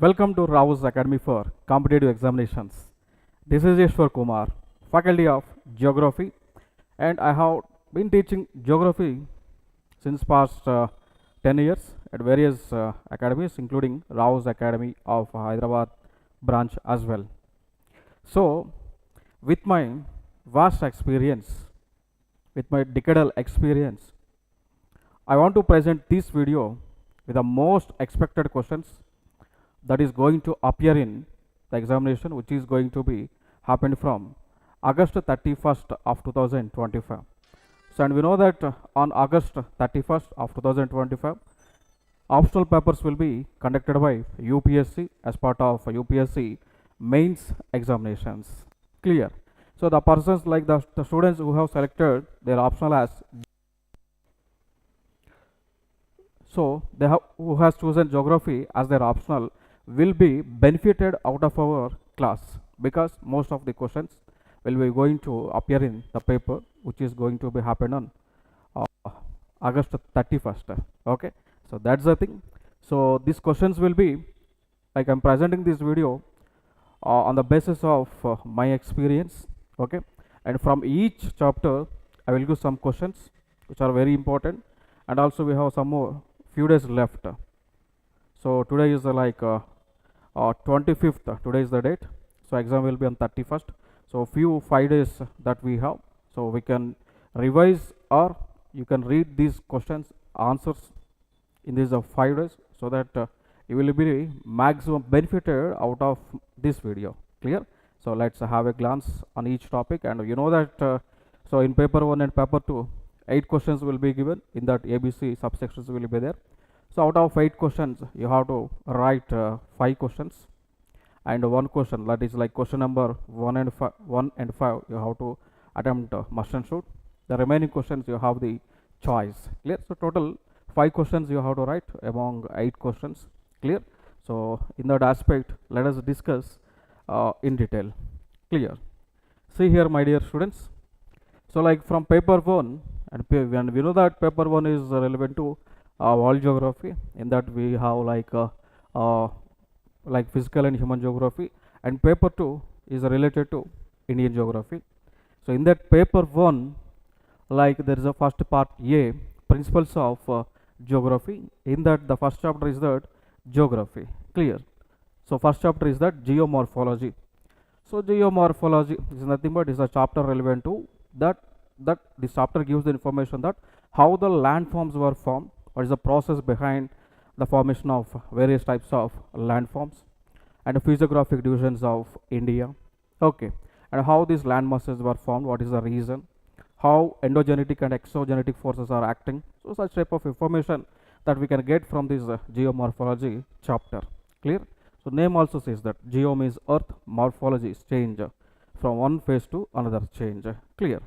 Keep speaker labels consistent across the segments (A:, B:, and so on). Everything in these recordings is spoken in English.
A: Welcome to RAO'S Academy for Competitive Examinations. This is Eswar Kumar, Faculty of Geography, and I have been teaching geography since past 10 years at various academies, including RAO'S Academy of Hyderabad Branch as well. So, with my vast experience, with my decadal experience, I want to present this video with the most expected questions that is going to appear in the examination, which is going to be happened from August 31st of 2025. So, and we know that on August 31st of 2025, optional papers will be conducted by UPSC as part of UPSC Mains examinations. Clear? So, the persons like the students who have selected their optional as who has chosen geography as their optional will be benefited out of our class, because most of the questions will be going to appear in the paper, which is going to be happen on August 31st. Okay, so that's the thing. So these questions will be like I'm presenting this video on the basis of my experience. Okay, and from each chapter I will give some questions which are very important, and also we have some more few days left. So today is 25th, today is the date, so exam will be on 31st. So few 5 days that we have, so we can revise or you can read these questions answers in these 5 days, so that you will be maximum benefited out of this video. Clear? So let's have a glance on each topic, and you know that so in paper 1 and paper 2 8 questions will be given. In that ABC subsections will be there. So out of 8 questions you have to write 5 questions and 1 question, that is like question number 1 and 5 you have to attempt must and should. The remaining questions you have the choice. Clear? So total 5 questions you have to write among 8 questions. Clear? So in that aspect let us discuss in detail. Clear? See here, my dear students. So like from paper 1, and we know that paper 1 is relevant to world geography. In that we have like physical and human geography, and paper 2 is related to Indian geography. So in that paper 1, like there is a first part A, principles of geography. In that the first chapter is that geography. Clear? So first chapter is that geomorphology. So geomorphology is nothing but is a chapter relevant to that this chapter gives the information that how the landforms were formed, what is the process behind the formation of various types of landforms, and physiographic divisions of India. Okay, and how these land masses were formed, what is the reason, how endogenetic and exogenetic forces are acting. So such type of information that we can get from this geomorphology chapter. Clear? So name also says that geo means earth, morphology is change from one phase to another change. Clear?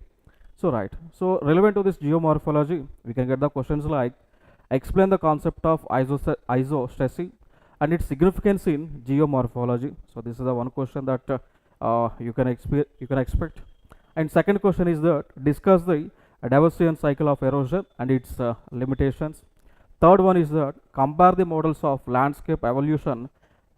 A: So right, so relevant to this geomorphology we can get the questions like explain the concept of isostacy and its significance in geomorphology. So this is the one question that you can expect. And second question is that discuss the Daversian cycle of erosion and its limitations. Third one is that compare the models of landscape evolution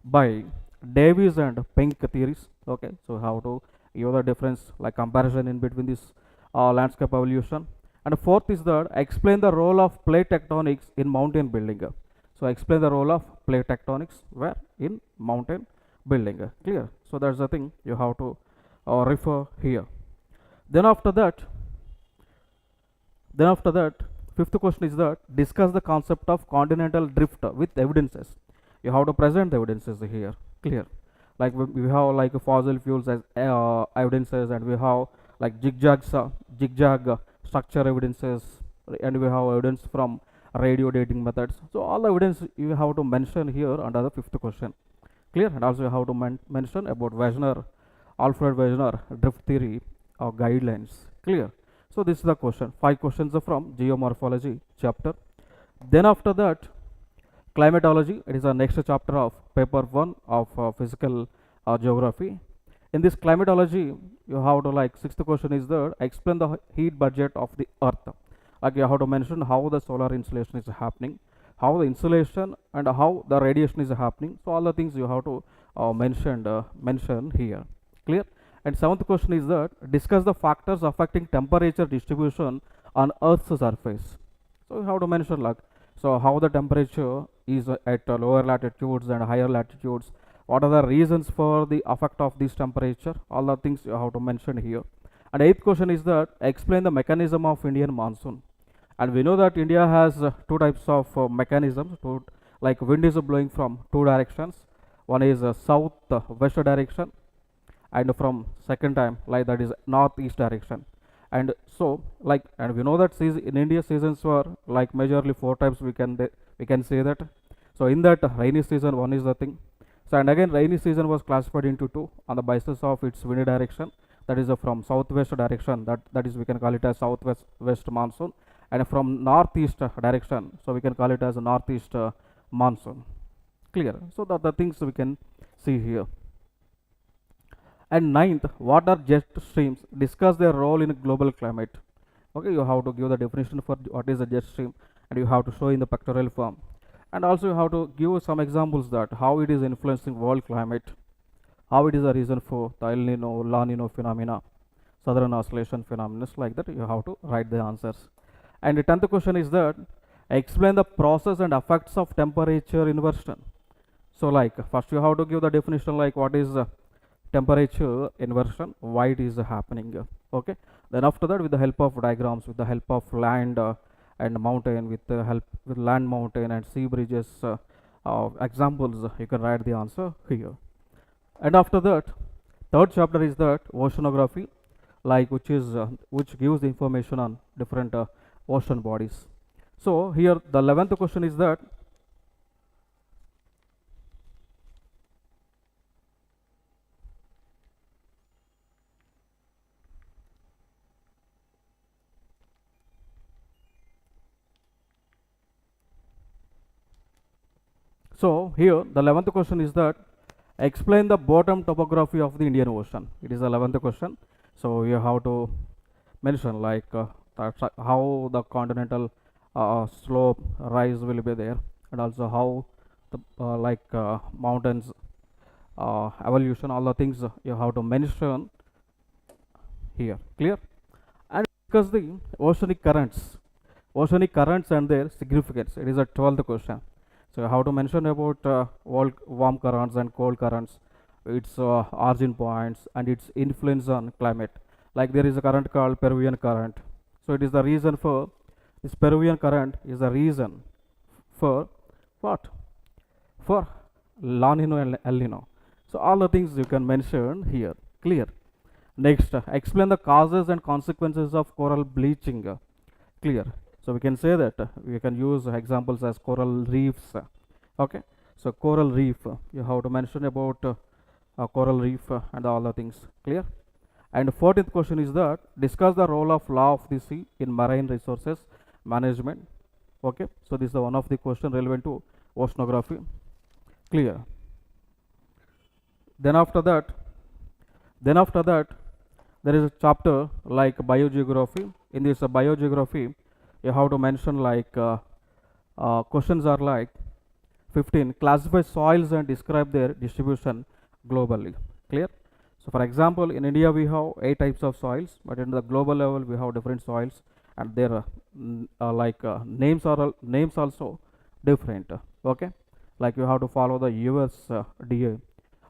A: by Davies and Pink theories. Okay, so how to give the difference, like comparison in between this landscape evolution. And fourth is that explain the role of plate tectonics in mountain building. So explain the role of plate tectonics where in mountain building. Clear? So that's the thing you have to refer here. Then after that, fifth question is that discuss the concept of continental drift with evidences. You have to present the evidences here. Clear? Like we have like fossil fuels as evidences, and we have like zigzag structure evidences, and we have evidence from radio dating methods. So all the evidence you have to mention here under the fifth question. Clear? And also you have to mention about Alfred Wegener drift theory or guidelines. Clear? So this is the question. 5 questions are from geomorphology chapter. Then after that, climatology, it is the next chapter of paper 1 of physical geography. In this climatology you have to like sixth question is that explain the heat budget of the earth. Like you have to mention how the solar insolation is happening, how the insulation and how the radiation is happening. So all the things you have to mention here. Clear? And seventh question is that discuss the factors affecting temperature distribution on Earth's surface. So you have to mention like, so how the temperature is at lower latitudes and higher latitudes. What are the reasons for the effect of this temperature? All the things you have to mention here. And eighth question is that explain the mechanism of Indian monsoon. And we know that India has two types of mechanisms. Like wind is blowing from two directions. One is south west direction, and from second time like that is northeast direction. And so like, and we know that in India seasons were like majorly four types, we can say that. So in that rainy season, one is the thing. So and again rainy season was classified into two on the basis of its wind direction, that is from southwest direction, that is we can call it as southwest monsoon, and from northeast direction, so we can call it as a northeast monsoon. Clear? So the things we can see here. And ninth, what are jet streams? Discuss their role in global climate. Okay, you have to give the definition for what is a jet stream, and you have to show in the pictorial form. And also you have to give some examples that how it is influencing world climate, how it is a reason for the El Nino, La Nino phenomena, southern oscillation phenomena, like that. You have to write the answers. And the 10th question is that explain the process and effects of temperature inversion. So like first you have to give the definition like what is temperature inversion, why it is happening. Okay, then after that with the help of diagrams, with the help of land and mountain, with the help with land, mountain and sea bridges examples, you can write the answer here. And after that, third chapter is that oceanography, like which gives the information on different ocean bodies. So here the 11th question is that so here the 11th question is that explain the bottom topography of the Indian Ocean. It is the 11th question. So you have to mention like how the continental slope rise will be there, and also how the mountains evolution, all the things you have to mention here. Clear? And discuss the oceanic currents and their significance. It is a 12th question. So how to mention about warm currents and cold currents, its origin points and its influence on climate. Like there is a current called Peruvian current. So it is the reason for this Peruvian current is the reason for what? For La Nino and El Nino. So all the things you can mention here. Clear? Next, explain the causes and consequences of coral bleaching. Clear? So we can say that we can use examples as coral reefs. Okay, so coral reef, you have to mention about coral reef and all the things. Clear? And 14th question is that discuss the role of law of the sea in marine resources management. Okay, so this is one of the question relevant to oceanography. Clear? Then after that there is a chapter like biogeography. In this biogeography, you have to mention like questions are like 15, classify soils and describe their distribution globally. Clear? So for example, in India we have 8 types of soils, but in the global level we have different soils, and their names also different. Okay, like you have to follow the USDA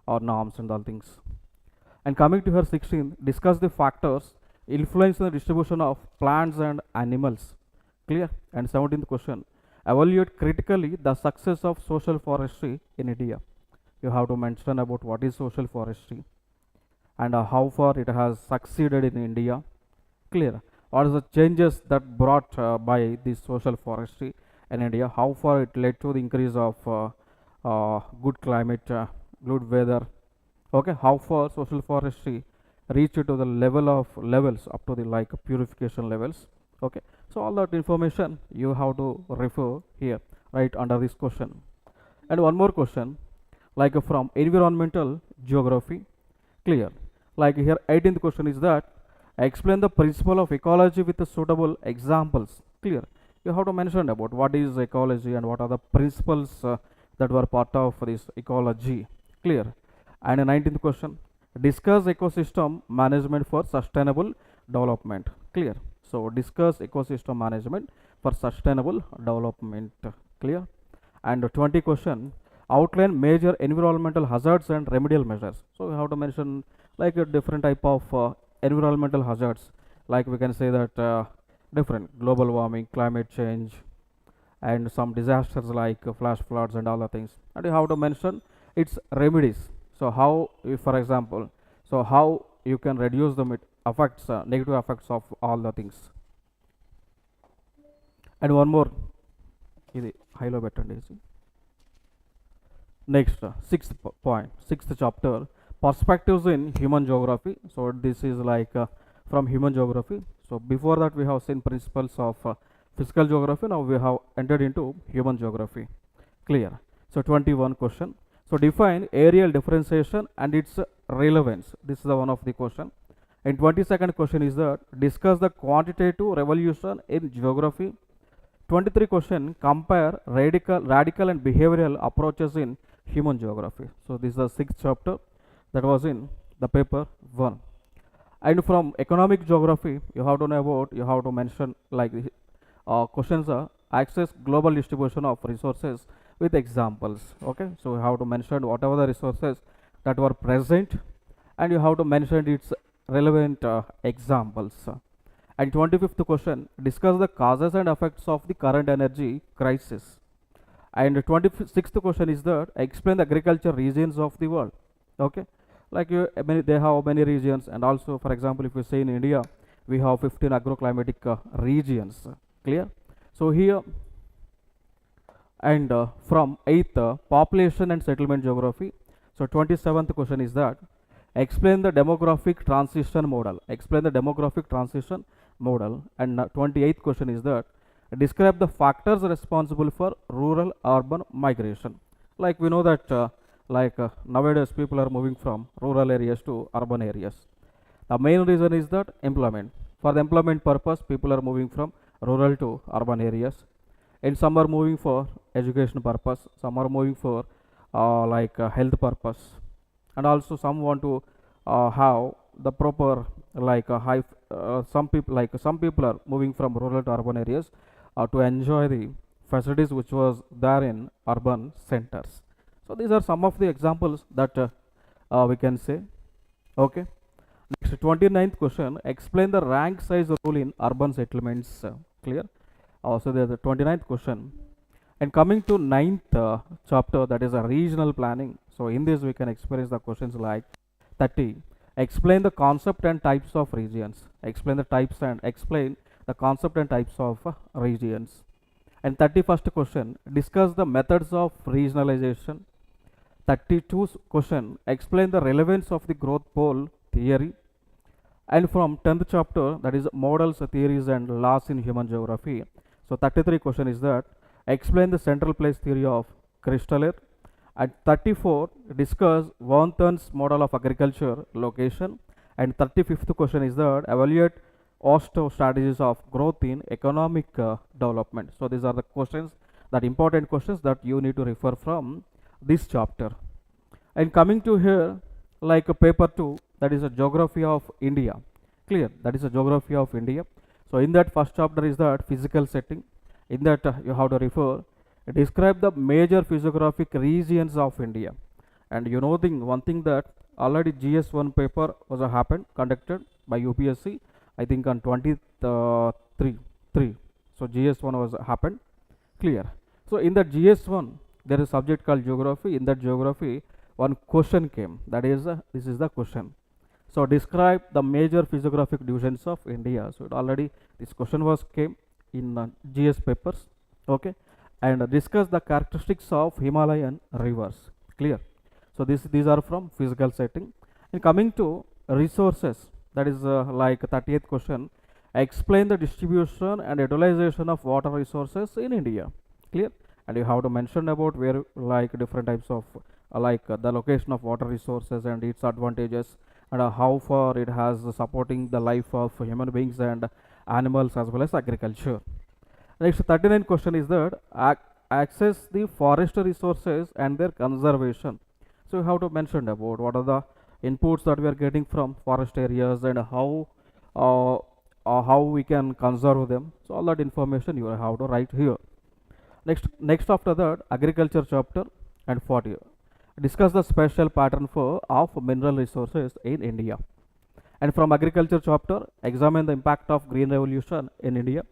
A: or norms and all things. And coming to her 16, discuss the factors influencing the distribution of plants and animals. Clear? And 17th question, evaluate critically the success of social forestry in India. You have to mention about what is social forestry and how far it has succeeded in India. Clear? What are the changes that brought by this social forestry in India? How far it led to the increase of good climate, good weather. Okay, how far social forestry reached to the levels up to the like purification levels. Okay, so all that information you have to refer here right under this question. And one more question, like from environmental geography. Clear? Like here 18th question is that explain the principle of ecology with the suitable examples. Clear? you have to mention about what is ecology and what are the principles that were part of this ecology. Clear? And a 19th question, discuss ecosystem management for sustainable development. Clear? So discuss ecosystem management for sustainable development. Clear? And 20 question, outline major environmental hazards and remedial measures. So we have to mention like a different type of environmental hazards, like we can say that different global warming, climate change, and some disasters like flash floods and all the things, and you have to mention its remedies. So how, if for example, so how you can reduce the effects, negative effects of all the things. And one more, ఇది హైలో పెట్టండి. Next, sixth point, sixth chapter, perspectives in human geography. So this is like from human geography. So before that we have seen principles of physical geography. Now we have entered into human geography. Clear? So 21 question. So define areal differentiation and its relevance. This is the one of the question. And 22nd question is that discuss the quantitative revolution in geography. 23 question, compare radical and behavioral approaches in human geography. So this is the sixth chapter that was in the paper 1. And from economic geography, you have to know about, you have to mention like questions are access global distribution of resources with examples. Okay, so you have to mention whatever the resources that were present, and you have to mention its relevant examples. And 25th question, discuss the causes and effects of the current energy crisis. And 26th question is that explain the agriculture regions of the world. Okay, like they have many regions, and also for example if you say in India we have 15 agroclimatic regions. Clear? So here, and from 8th population and settlement geography. So 27th question is that explain the demographic transition model. Explain the demographic transition model. And 28th question is that describe the factors responsible for rural urban migration. Like we know that nowadays people are moving from rural areas to urban areas. The main reason is that employment. For the employment purpose, people are moving from rural to urban areas, and some are moving for education purpose, some are moving for health purpose, and also some want to have the proper some people are moving from rural to urban areas to enjoy the facilities which was there in urban centers. So these are some of the examples that we can say. Okay, next 29th question, explain the rank size rule in urban settlements. Clear? So there's the 29th question. And coming to 9th chapter, that is a regional planning. So in this we can experience the questions like 30, explain the concept and types of regions. Explain the types and explain the concept and types of regions. And 31st question, discuss the methods of regionalization. 32th question, explain the relevance of the growth pole theory. And from 10th chapter, that is models, theories and laws in human geography. So 33 question is that explain the central place theory of crystal air. At 34, discuss Wharton's model of agriculture location. And 35th question is that evaluate OSTO strategies of growth in economic development. So these are the questions, that important questions that you need to refer from this chapter. And coming to here, like a paper 2, that is a geography of India. Clear? That is a geography of India. So in that first chapter is that physical setting. In that you have to refer, describe the major physiographic regions of India. And you know one thing that already GS1 paper was conducted by UPSC, I think on 23. So GS1 was happened. Clear? So in that GS1 there is a subject called geography. In that geography one question came, that is this is the question. So describe the major physiographic divisions of India. So it already this question was came in GS papers. Okay, and discuss the characteristics of Himalayan rivers. Clear? So these are from physical setting. And coming to resources, that is like 30th question, explain the distribution and utilization of water resources in India. Clear? And you have to mention about where like different types of the location of water resources and its advantages, and how far it has supporting the life of human beings and animals as well as agriculture. Next 39 question is that access the forest resources and their conservation. So you have to mention about what are the inputs that we are getting from forest areas and uh, how we can conserve them. So all that information you have to write here. Next after that, agriculture chapter and 40. Discuss the special pattern for of mineral resources in India. And from agriculture chapter, examine the impact of green revolution in India.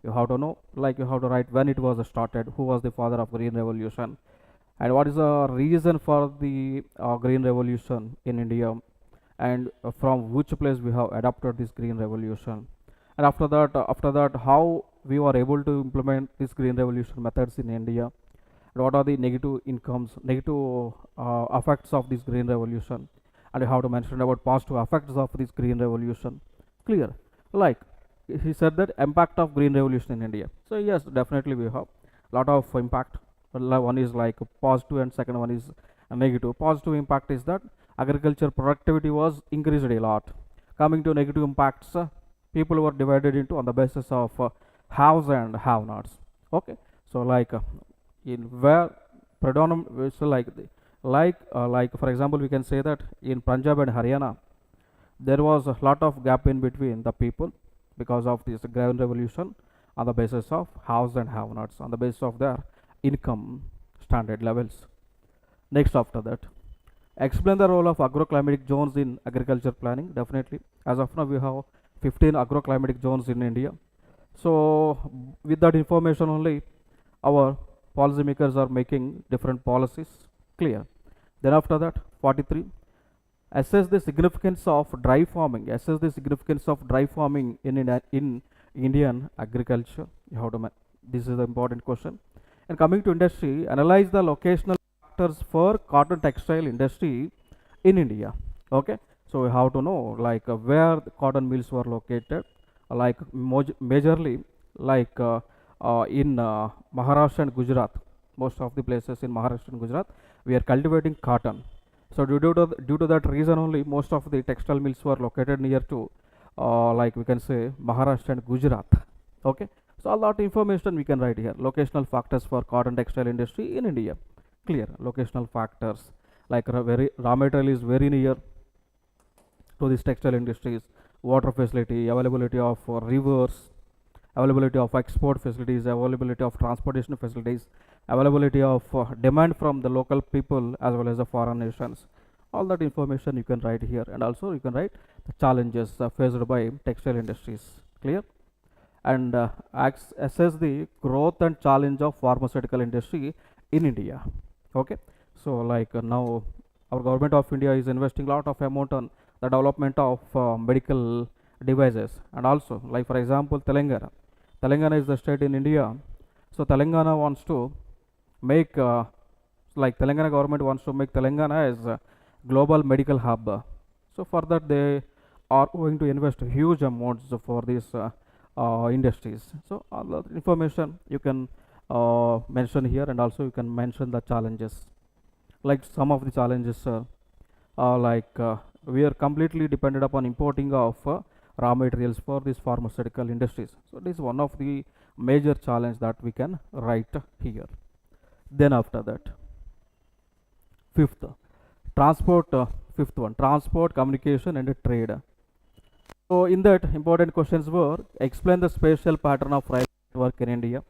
A: You have to know, like you have to write when it was started, who was the father of green revolution, and what is the reason for the green revolution in India, and from which place we have adopted this green revolution. And after that, how we were able to implement this green revolution methods in India, and what are the negative effects of this green revolution, and you have to mention about positive effects of this green revolution. Clear? Like he said that impact of green revolution in India. So yes, definitely we have lot of impact. One is like positive and second one is negative. Positive impact is that agriculture productivity was increased a lot. Coming to negative impacts, people were divided into on the basis of haves and have nots. Okay, so like in where predominant, so like for example we can say that in Punjab and Haryana there was a lot of gap in between the people because of this green revolution on the basis of haves and have nots, on the basis of their income standard levels. Next after that, explain the role of agroclimatic zones in agriculture planning. Definitely, as of now we have 15 agroclimatic zones in India. So with that information only, our policymakers are making different policies. Clear? Then after that, 43, assess the significance of dry farming. Assess the significance of dry farming in Indian agriculture. You have to this is the important question. And coming to industry, analyze the locational factors for cotton textile industry in India. Okay, so we have to know like where the cotton mills were located, like majorly like in Maharashtra and Gujarat. Most of the places in Maharashtra and Gujarat we are cultivating cotton. So due to that reason only, most of the textile mills were located near to like we can say Maharashtra and Gujarat. Okay, so a lot of information we can write here. Locational factors for cotton textile industry in India. Clear? Locational factors like raw material is very near to these textile industries, water facility, availability of rivers, availability of export facilities, availability of transportation facilities, availability of demand from the local people as well as the foreign nations. All that information you can write here, and also you can write the challenges faced by textile industries. Clear? And assess the growth and challenge of pharmaceutical industry in India. Okay, so like now our government of India is investing lot of amount on the development of medical devices, and also like for example Telangana is the state in India. So Telangana wants to make like Telangana government wants to make Telangana as a global medical hub. So for that they are going to invest huge amounts for these industries. So all the information you can mention here, and also you can mention the challenges. Like some of the challenges like we are completely dependent upon importing of raw materials for these pharmaceutical industries. So this is one of the major challenge that we can write here. Then after that, fifth transport, fifth one, transport, communication and trade. So in that, important questions were explain the spatial pattern of rail network in India.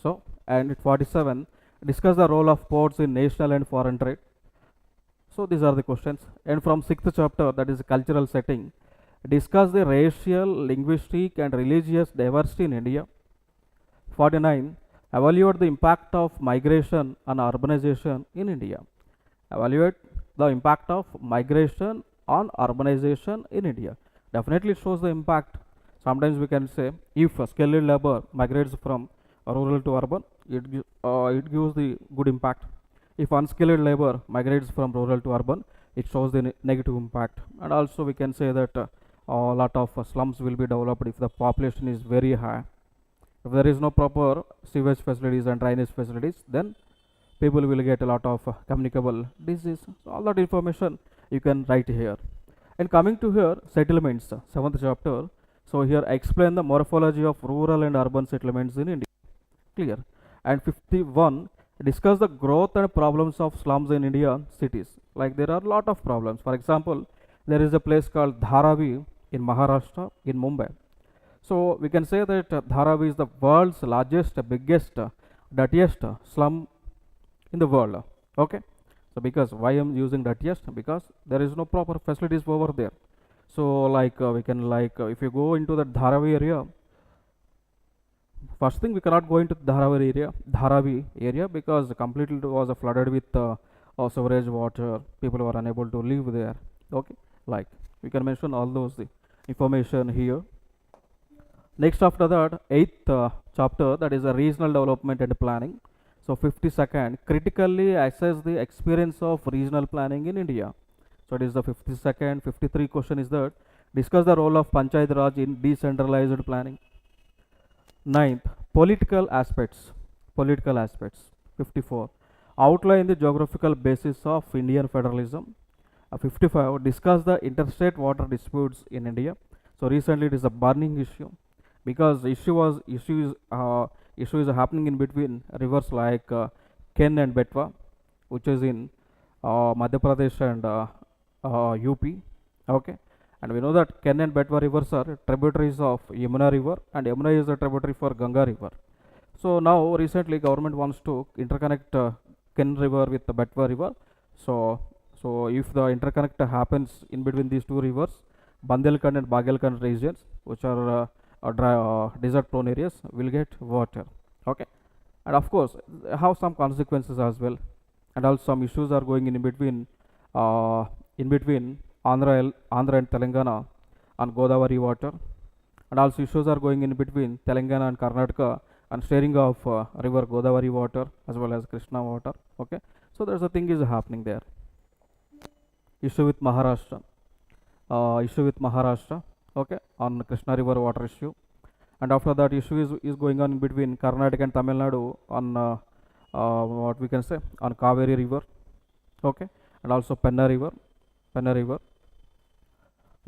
A: So and at 47, discuss the role of ports in national and foreign trade. So these are the questions. And from sixth chapter, that is cultural setting, discuss the racial, linguistic and religious diversity in India. 49, evaluate the impact of migration and urbanization in India. Evaluate the impact of migration on urbanization in India. Definitely shows the impact. Sometimes we can say if skilled labor migrates from rural to urban, it gives the good impact. If unskilled labor migrates from rural to urban, it shows the negative impact. And also we can say that a lot of slums will be developed if the population is very high. If there is no proper sewage facilities and drainage facilities, then people will get a lot of communicable disease. So all that information you can write here. And coming to here, settlements, 7th chapter. So here explain the morphology of rural and urban settlements in India. Clear. And 51, discuss the growth and problems of slums in India cities. Like there are a lot of problems. For example, there is a place called Dharavi in Maharashtra in Mumbai. So we can say that Dharavi is the world's largest, biggest, dirtiest slum in the world. Okay. So because why I'm using dirtiest? Because there is no proper facilities over there. So like we can like if you go into the Dharavi area, first thing we cannot go into Dharavi area because completely it was flooded with sewerage water. People were unable to live there. Okay, like we can mention all those information here. Next after that, eighth chapter, that is a regional development and planning. So 52nd, critically assess the experience of regional planning in India. So it is the 52nd. 53 question is that discuss the role of Panchayat Raj in decentralized planning. Ninth, political aspects. Political aspects. 54. Outline the geographical basis of Indian federalism. 55. Discuss the interstate water disputes in India. So recently it is a burning issue because issue is happening in between rivers like Ken and Betwa, which is in Madhya Pradesh and UP. Okay. And we know that Ken and Betwa rivers are tributaries of Yamuna river, and Yamuna is a tributary for Ganga river. So now recently government wants to interconnect Ken river with the Betwa river. So if the interconnect happens in between these two rivers, Bandelkhand and Bagelkhand regions, which are dry, desert prone areas, will get water. Okay. And of course have some consequences as well, and also some issues are going in between Andhra and Telangana on Godavari water, and also issues are going in between Telangana and Karnataka on sharing of river Godavari water as well as Krishna water. Okay, so there's a thing is happening there. Issue with Maharashtra, okay, on Krishna river water issue, and after that issue is going on in between Karnataka and Tamil Nadu on what we can say on Kaveri river. Okay, and also Penna river.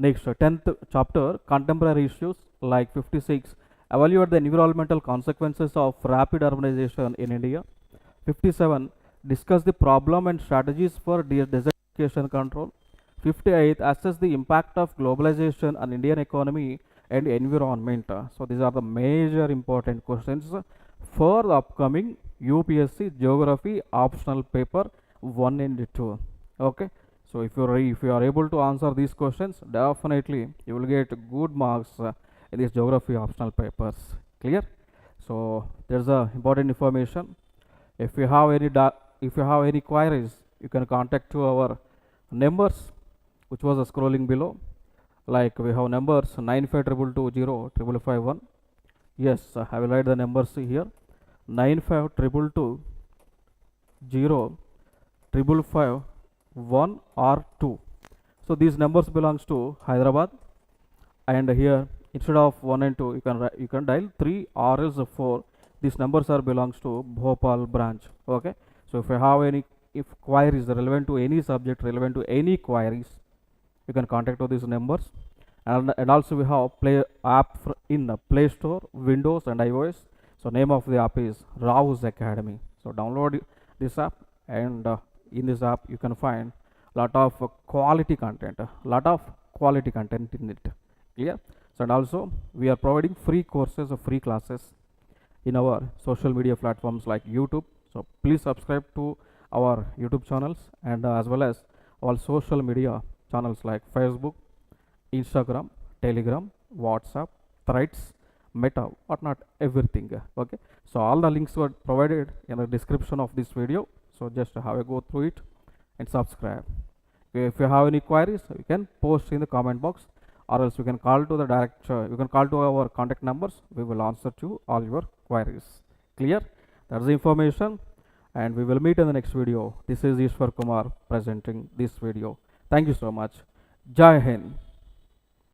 A: Next, 10th chapter, contemporary issues, like 56, evaluate the environmental consequences of rapid urbanization in India. 57, discuss the problem and strategies for desertification control. 58, assess the impact of globalization on Indian economy and environment. So these are the major important questions for the upcoming UPSC Geography optional paper 1 and 2. Okay. So if you are able to answer these questions, definitely you will get good marks in these geography optional papers. Clear? So there's a important information. If you have any queries, you can contact to our numbers, which was scrolling below. Like we have numbers 9522205551. Yes, I will write the numbers here. 9522205551 or 2. So these numbers belongs to Hyderabad, and here instead of 1 and 2 you can dial 3 or else 4. These numbers are belongs to Bhopal branch. Okay, so if you have any queries relevant to any subject, relevant to any queries, you can contact to these numbers. And also we have play app in Play Store, Windows and iOS. So name of the app is RAO'S Academy. So download this app, and in this app you can find lot of quality content in it. Clear? So and also we are providing free courses or free classes in our social media platforms like YouTube. So please subscribe to our YouTube channels, and as well as all social media channels like Facebook, Instagram, Telegram, WhatsApp, Threads, Meta, whatnot, everything. Okay, so all the links were provided in the description of this video. So just have a go through it and subscribe. If you have any queries, you can post in the comment box, or else you can call to the you can call to our contact numbers. We will answer to all your queries. Clear? That's the information, and we will meet in the next video. This is Eswar Kumar presenting this video. Thank you so much. Jai Hind.